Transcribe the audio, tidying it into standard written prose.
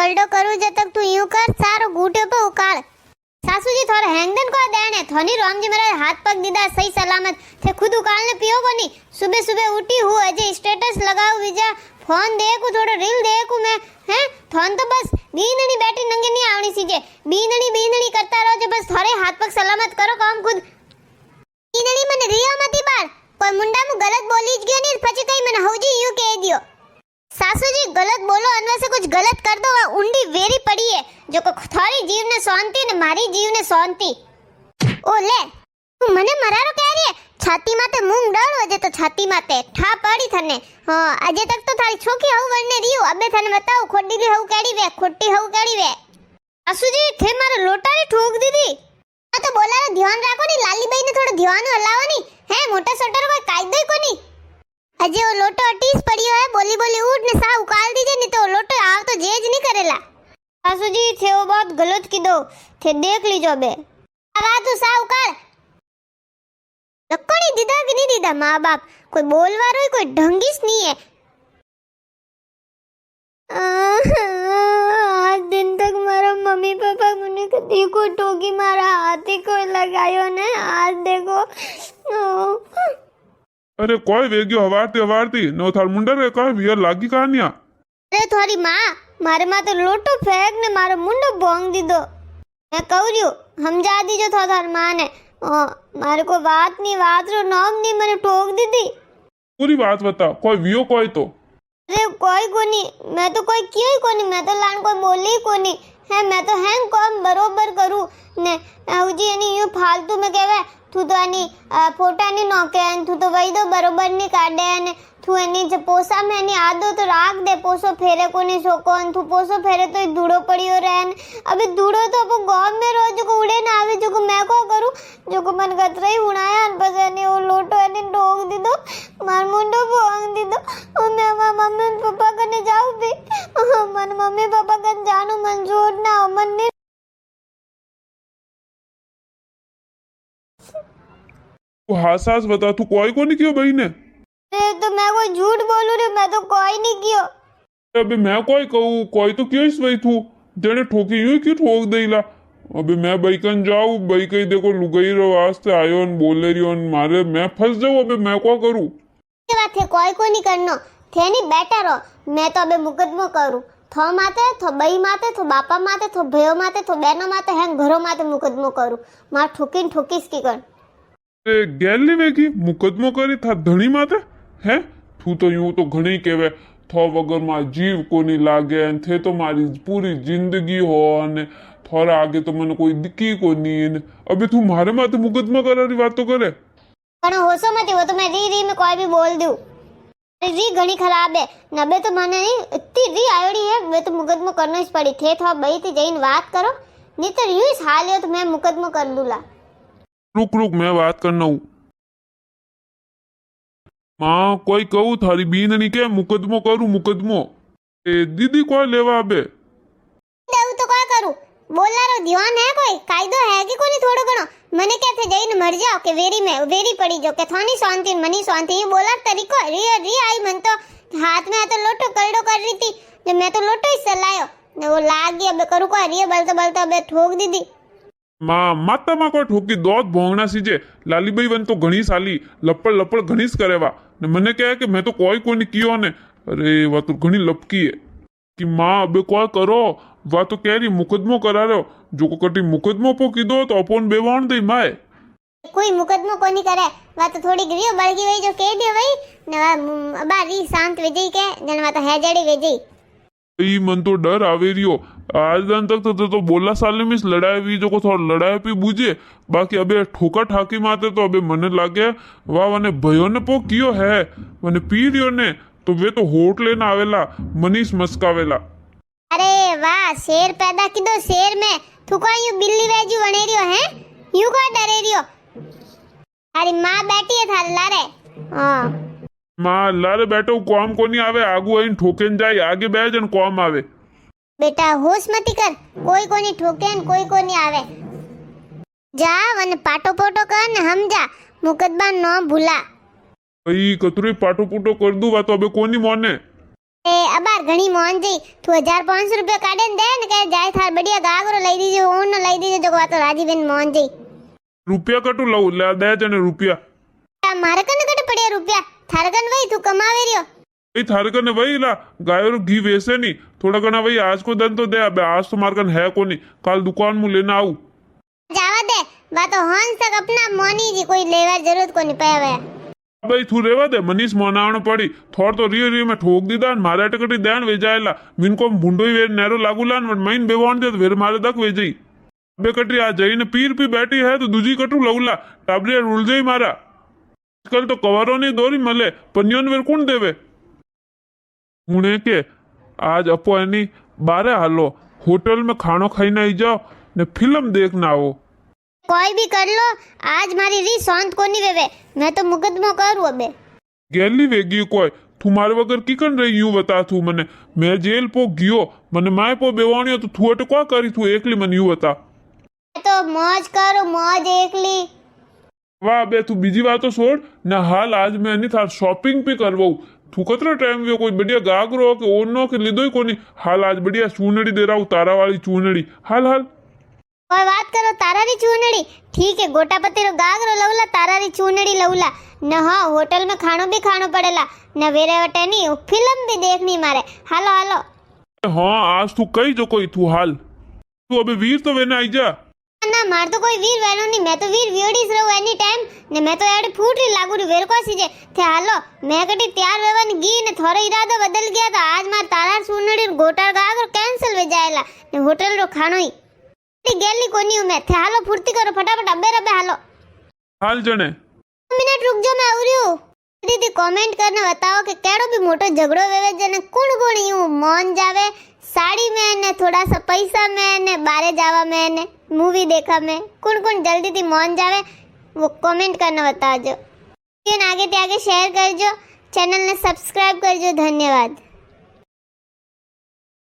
कलडो करू जब तक तू यूं कर सारो घूटे पे उकाल। सासू जी थोड़ा हैंगदन को देने थोनी राम जी मेरा हाथ पग दीदा सही सलामत थे खुद उकालने पियो को नहीं। सुबह सुबह उठी हूँ अजय स्टेटस लगाओ विजा फोन देखू थोड़ा रील देखू मैं हैं थोन तो बस बीननी बैठी नंगे नहीं आवनी सीजे बीननी करता रहो बस थोड़े हाथ पग सलामत करो काम खुद। बीननी મને રિયો મતી બાર કોઈ મુંડા મુ ગલત બોલી જ ગયો ને પછી કઈ મને હવજી યું કહી દિયો। सासूजी गलत बोलो अनवर से कुछ गलत कर दो उंडी वेरी पड़ी है जो को थारी जीव ने शांति ने मारी जीव ने शांति। ओ ले तू मने मरारो कह रही है छाती माते मूंग डाल वजे तो छाती माते ठा पड़ी थने। हां अजे तक तो थारी छोकी हव वरने रियो अबे थने बताओ खोडी ली हव केड़ी वे खोटी हव केड़ी वे। सासूजी थे मारे लोटारी ठोक दीदी आ तो बोला ध्यान राखो नी लाली बाई ने थोड़ा ध्यान हलाओ नी है मोटा सोटर कोई कायदो को नी। अजय वो लोटो अटीस पड़ियो है बोली बोली उठ ने सा उकाल दीजिए नहीं तो लोटो आव तो जेज नहीं करेला। सासू जी थे वो बहुत गलत की दो थे देख लीजो बे आवा तू सा उकाल लक्कोनी दीदा कि नहीं दीदा माँ बाप कोई बोलवारो कोई ढंगीस नहीं है। आज दिन तक मारा मम्मी पापा मुझे कभी को टोकी मारा हाथी को लगायो ने आज देखो। अरे कोई वेग्यो हवारती नो थार मुंडा रे का वियर लागी कहानिया। अरे थारी मां मारे माथे लोटो फेंक ने मारो मुंडो भोंग दीदो मैं कहू रियो समझा दीजो थार मां ने मारे को बात रो नाम नहीं मने ठोक दीदी। पूरी बात बता कोई वियो कोई तो। अरे कोई कोनी मैं तो कोई कियो ही कोनी मैं तो लान कोई बोली कोनी है मैं तो हैंग काम बरोबर करू ने हुजी एनी यूं फालतू में कहवे तू तो एनी फोटा नहीं नोके तू तो वही दो बरोबर नहीं काटे ने तू एनी जे पोसा में एनी आदो तो राख दे पोसो फेरे को नहीं सोकोन तू पोसो फेरे तो धूड़ो पड़ियो रहन अबे धूड़ो तो अब गांव में रोज को उड़े ना आवे जो को मैं को करू जो को मन गतरा ही उड़ाया बस एनी वो लोटो एनी डोग दी दो मार मुंडो भोंग दी दो और मैं मम्मी पापा कने जाऊं भी मन मम्मी पापा कने जानू मंजूर ना मन नहीं। हासास बता तू कोई को नहीं कियो भाई ने। अरे तो मैं कोई झूठ बोलू रे मैं तो कोई नहीं कियो। अबे मैं कोई कहूँ कोई तो क्यों इस भाई तू तेने ठोकी यूं क्यों ठोक देला। अबे मैं बैकन जाऊँ भाई कहीं देखो लुगाई रो वास्ते आयो न बोले रियो न मारे मैं फंस जाऊँ अबे मैं क्या करूँ। ये बात है कोई को नहीं करनो थे नहीं बैठा रहो मैं तो अबे मुकदमो करूँ थो माते थो बई माते थो बापा माते थो भयो माते थो बहनो माते हैं घरों माते मुकदमो करूँ मार ठोकीन ठोकीस की कर। गैली वेगी मुकदमो करी था धनी माते हैं तू तो यूं तो घणी केवे थो वगर मार जीव कोनी लागे थे तो मारी पूरी जिंदगी हो ने थोड़ा आगे तो मन कोई दिक्की कोनी ने अबे तू मारे माते मुकदमा करारी बात तो करे। पण होशो मत वो तो मैं री में कोई भी बोल दूं री घणी खराब है नबे तो माने नहीं इतनी री आयोड़ी है वे तो मुकदमो करना ही पड़ी थे थो बई थी जईन बात करो नहीं तो यूं ही हाल है तो मैं मुकदमो कर दूला। रुक मैं बात करना हूँ माँ कोई कहू थारी बीन नहीं के मुकदमो करू मुकदमो दीदी कोई लेवा अबे देऊ तो क्या करूं बोला रो ध्यान है कोई कायदो है कि कोनी थोड़ो घणो मने क्या थे जईन मर जाओ के वेरी पड़ी जो के थानी शांति मनी शांति ये बोला तरीको री आई मन तो हाथ में तो लोटो करडो कर रही थी जब मैं तो लोटो ही चलायो ने वो लाग गया अबे करू को री बलता अबे ठोक दीदी। माँ माता माँ को ठोकी दोत भोंगना सीजे लाली भाई वन तो घणी साली लपड़ घणीस करेवा ने मने क्या है कि मैं तो कोई कोनी कियो ने अरे वह तो घणी लपकी है कि माँ अबे कोई करो वह तो कह रही मुकदमो करा रहे जो को कटी मुकदमो पो कीधो तो अपन बेवाण दई माए कोई मुकदमो कोनी करे वा तो थोड़ी गिरियो बळगी वई जो कह दे वई ने अबा री शांत वेजई के जन वा तो हेजड़ी वेजई ई मन तो डर आवे रियो आज दिन तक तो बोला साले में लड़ाई हुई जो को थोड़ा लड़ाई पे बूझे बाकी अबे ठोका ठाकी माते तो अबे मने लागे वाह वने भयो ने पो कियो है वने पी रियो ने तो वे तो होट लेना आवेला मनीष मस्कावेला। अरे वाह शेर पैदा की दो शेर में तू को यू बिल्ली वेजू बने रियो है यू को डरे रियो अरे माँ बैठी है थारे लारे हां माँ लारे बैठो काम को नहीं आवे आगू आइन ठोकेन जाए आगे बैठ जन काम आवे बेटा होश मती कर कोई को नहीं ठोकेन कोई को नहीं आवे जा वन पाटो पोटो कर ने हम जा मुकदमा न भूला भाई कतरी पाटो पुटो कर दू वा तो अबे कोनी मोने એ અબાર ઘણી મોન જઈ તું 1500 રૂપિયા કાઢે ને દે ને કે જાય થાર બડિયા ગાગરો લઈ દીજો ઓન લઈ દીજો જો વાતો રાજીબેન મોન જઈ રૂપિયા કટું લઉં લે દે જને રૂપિયા મારે કને કટે પડ્યા રૂપિયા થાર કન વઈ તું કમાવે રહ્યો એ થારે કને વही ला गायों घी वेसे नहीं थोड़ा घना वही आज को दन तो दे अबे आज तो मार कन है को नहीं कल दुकान में लेना आऊ जावा दे बातो हंस तक अपना मोनी जी कोई लेवा जरूरत को नहीं पावे भाई तू रेवा दे मनीष मोनावण पड़ी थोड़ तो रियो रियो में ठोक दीदा ने मारे टकटी देन वेजायला मिन को भूंडोई वेर नेरो लागूला ने महीन बेवाण दे वेर मारे दक वेजई बे कटरी आ जईने पीर पी बैठी है तो दूजी कटू लवला टाबरे रुल जई मारा आजकल तो कवरों नहीं दोरी मले पन्नियों वेर कौन देवे हुणे के आज अपो एनी बारे हालो होटल में खानो खाई आई जाओ ने फिल्म देखना आओ कोई भी कर लो आज मारी री शांत कोनी वेवे मैं तो मुकदमो करूं अबे गेली वेगी कोई तुम्हारे वगर किकन रही यूं बता तू मने मैं जेल पो गयो मने माय पो बेवाणियो तो तू अटे क्या करी तू एकली मन यूं बता तो मौज करो मौज एकली वाह बे तू बीजी बात तो छोड़ ना हाल आज मैं नहीं था शॉपिंग भी करवाऊं तू कतरा टाइम वे कोई बढ़िया गागरो के ओनो के लिदो ही कोनी हाल आज बढ़िया चूनड़ी दे रहा हूं तारा वाली चूनड़ी हाल हाल कोई बात करो तारारी चूनड़ी ठीक है गोटापति रो गागरो लवला तारारी चूनड़ी लवला न हाँ होटल में खानो भी खानो पड़ेला न वेरे वटे नहीं फिल्म भी देखनी मारे हालो हालो हाँ आज तू कही जो कोई तू हाल तू अबे वीर तो वेने आई जा ना मार तो कोई वीर वेनो नहीं मैं तो वीर वियोड़ीस रहूं एनी टाइम ने मैं तो एडे फूटरी लागू री वेर को सीजे थे हालो मैं कटी तैयार वेवन गी ने थोड़ा इरादो बदल गया था आज मार तारा चूनड़ी गोटार गागरो कैंसिल वे जायला ने होटल रो खानो ही गेली कोनी हूं मैं थे हालो फुर्ती करो फटाफट अबे रबे हालो हाल जने मिनट रुक जो मैं उरियो दीदी कमेंट करने बताओ कि केड़ो भी मोटो झगड़ो वेवे जने कुण कुण यूं मौन जावे साड़ी में ने थोड़ा सा पैसा में ने बारे जावा में ने मूवी देखा में कुण कुण जल्दी थी मौन जावे वो कमेंट करने बताओ जो आगे ते आगे शेयर करजो चैनल ने सब्सक्राइब करजो धन्यवाद।